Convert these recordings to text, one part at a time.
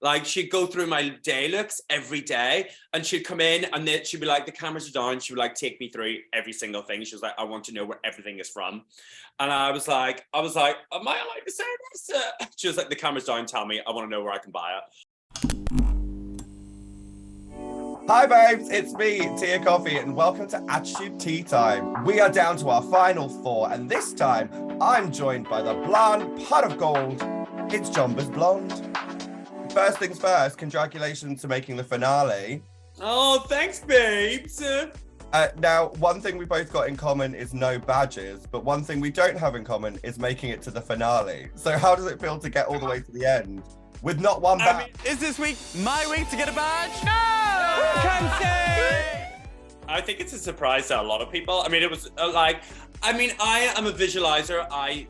Like, she'd go through my day looks every day, and she'd come in, and then she'd be like, the cameras are down. She would like take me through every single thing. She was like, I want to know where everything is from. And I was like, am I allowed to say this? She was like, the camera's down, tell me, I want to know where I can buy it. Hi babes, it's me, Tia Kofi, and welcome to Attitude Tea Time. We are down to our final four, and this time I'm joined by the blonde pot of gold. It's Jonbers Blonde. First things first, congratulations to making the finale. Oh, thanks, babes. Now, one thing we both got in common is no badges, but one thing we don't have in common is making it to the finale. So how does it feel to get all the way to the end with not one badge? Is this week my week to get a badge? No! I think it's a surprise to a lot of people. I mean, it was I am a visualizer. I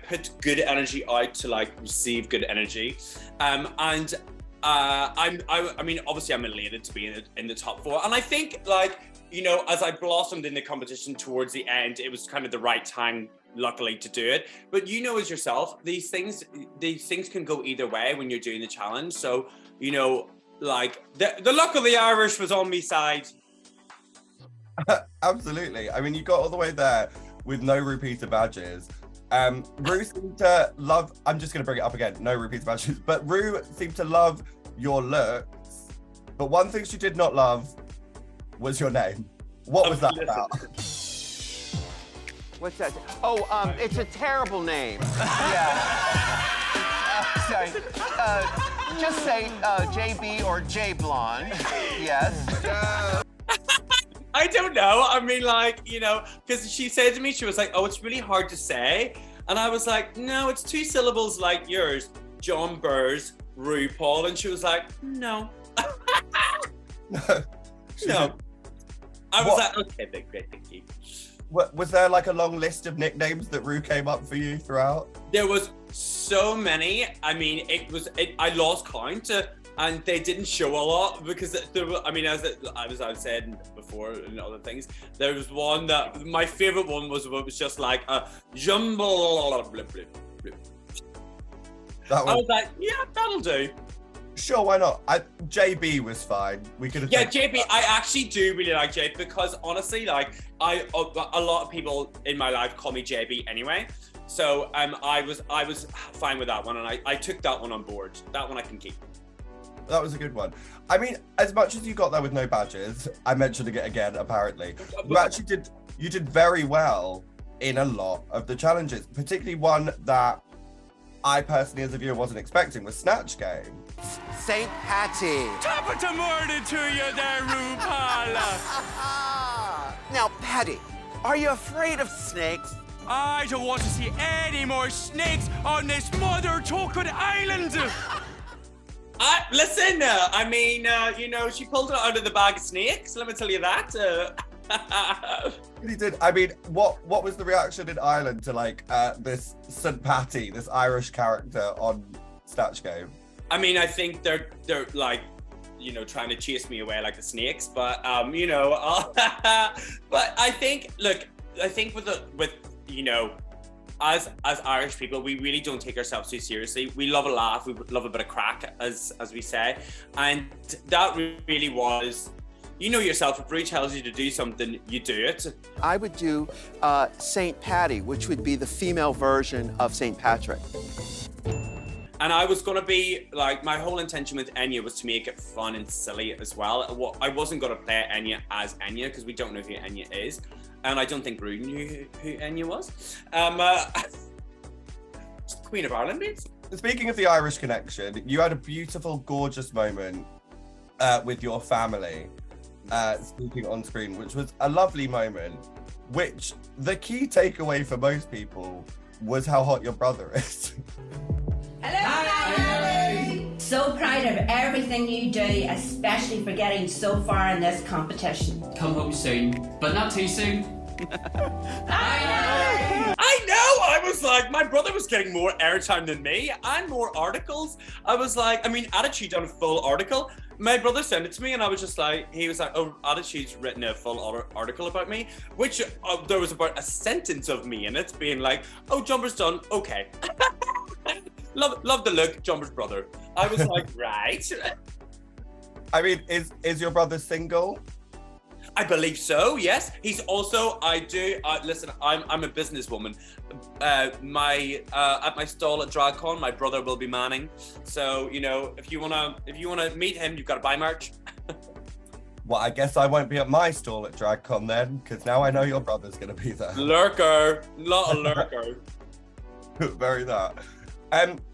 put good energy out to like receive good energy. Obviously I'm elated to be in the top four. And I think as I blossomed in the competition towards the end, it was kind of the right time, luckily, to do it. But as yourself, these things can go either way when you're doing the challenge. So, the luck of the Irish was on me side. Absolutely. I mean, you got all the way there with no repeater badges. Ru seemed to love, I'm just going to bring it up again, no repeater badges, but Ru seemed to love your looks. But one thing she did not love was your name. What was that about? What's that? Oh, it's a terrible name. Yeah. Sorry. Just say JB or J Blonde. Yes. I don't know. I mean, because she said to me, she was like, oh, it's really hard to say. And I was like, no, it's two syllables like yours, Jonbers, RuPaul. And she was like, no. No. I was like, okay, then great, thank you. Was there like a long list of nicknames that Ru came up for you throughout? There was so many. I mean, I lost count. And they didn't show a lot because there were, as I've said before and other things, there was one that my favorite one was just like a jumble. I was like, yeah, that'll do. Sure, why not? JB was fine. We could have. Yeah, JB. I actually do really like JB because honestly, a lot of people in my life call me JB anyway. So I was fine with that one, and I took that one on board. That one I can keep. That was a good one. I mean, as much as you got there with no badges, I'm mentioning it again, apparently, you did very well in a lot of the challenges, particularly one that I personally, as a viewer, wasn't expecting, was Snatch Game. St. Patty. Top of the morning to you there, RuPaul. Now, Patty, are you afraid of snakes? I don't want to see any more snakes on this mother-tuckered island. Listen, she pulled it out of the bag of snakes. Let me tell you that. He did. I mean, what was the reaction in Ireland to this St. Patty, this Irish character on Snatch Game? I mean, I think they're trying to chase me away like the snakes, but but I think as Irish people, we really don't take ourselves too seriously. We love a laugh, we love a bit of crack, as we say. And that really was, yourself, if Ru tells you to do something, you do it. I would do St. Patty, which would be the female version of St. Patrick. And I was going to be, my whole intention with Enya was to make it fun and silly as well. I wasn't going to play Enya as Enya, because we don't know who Enya is. And I don't think Ru knew who Enya was. Queen of Ireland, babes. Speaking of the Irish connection, you had a beautiful, gorgeous moment with your family speaking on screen, which was a lovely moment, which the key takeaway for most people was how hot your brother is. Hello! Hi. So proud of everything you do, especially for getting so far in this competition. Come home soon, but not too soon. I know! I was like, my brother was getting more airtime than me and more articles. I was like, Attitude done a full article. My brother sent it to me and I was just like, he was like, oh, Attitude's written a full article about me, which there was about a sentence of me in it being like, oh, Jonbers done, okay. love the look, Jonbers brother. I was like, right. I mean, is your brother single? I believe so. Yes, he's also. Listen, I'm a businesswoman. At my stall at DragCon, my brother will be manning. So if you wanna meet him, you've got to buy merch. Well, I guess I won't be at my stall at DragCon then, because now I know your brother's going to be there. Lurker, not a lurker. Very that.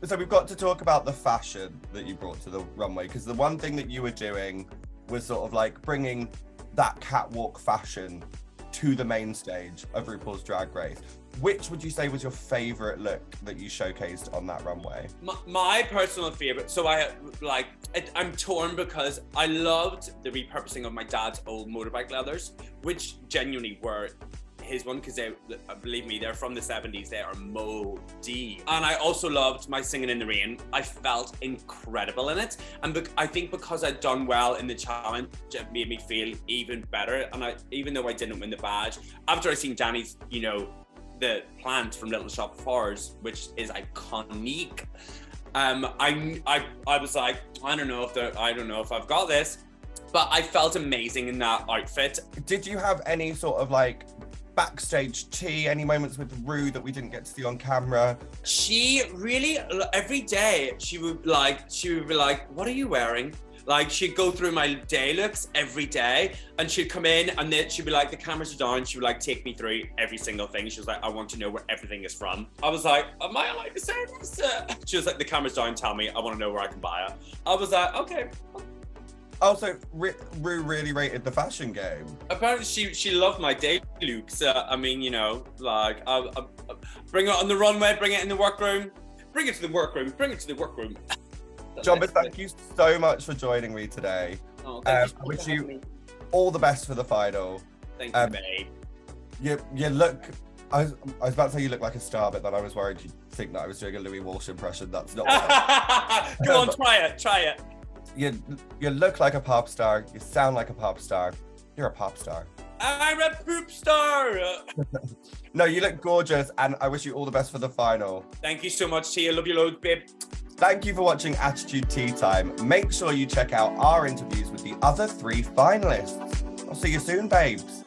So we've got to talk about the fashion that you brought to the runway, because the one thing that you were doing was sort of like bringing that catwalk fashion to the main stage of RuPaul's Drag Race. Which would you say was your favorite look that you showcased on that runway? My personal favorite. So I'm torn because I loved the repurposing of my dad's old motorbike leathers, which genuinely were his one, because believe me, they're from the 70s. They are moldy. And I also loved my Singing in the Rain. I felt incredible in it. And I think because I'd done well in the challenge, it made me feel even better. And even though I didn't win the badge, after I seen Danny's, the plant from Little Shop of Horrors, which is iconic, I was like, I don't know if I've got this, but I felt amazing in that outfit. Did you have any sort of like backstage tea, any moments with Ru that we didn't get to see on camera? She really, every day she would be like, what are you wearing? Like, she'd go through my day looks every day, and she'd come in and then she'd be like, the cameras are down. She would like take me through every single thing. She was like, I want to know where everything is from. I was like, am I allowed to say this? She was like, the camera's down, tell me, I want to know where I can buy it. I was like, okay. Also, Ru really rated the fashion game. Apparently she loved my day looks. I mean, I'll bring it on the runway, bring it in the workroom, bring it to the workroom, bring it to the workroom. Jonbers, thank you so much for joining me today. Oh, thank you I wish you all the best for the final. Thank you, babe. You look, I was about to say you look like a star, but then I was worried you'd think that I was doing a Louis Walsh impression. That's not what Go on, try it. You look like a pop star. You sound like a pop star. You're a pop star. I'm a poop star. No, you look gorgeous, and I wish you all the best for the final. Thank you so much, Tia. Love you loads, babe. Thank you for watching Attitude Tea Time. Make sure you check out our interviews with the other 3 finalists. I'll see you soon, babes.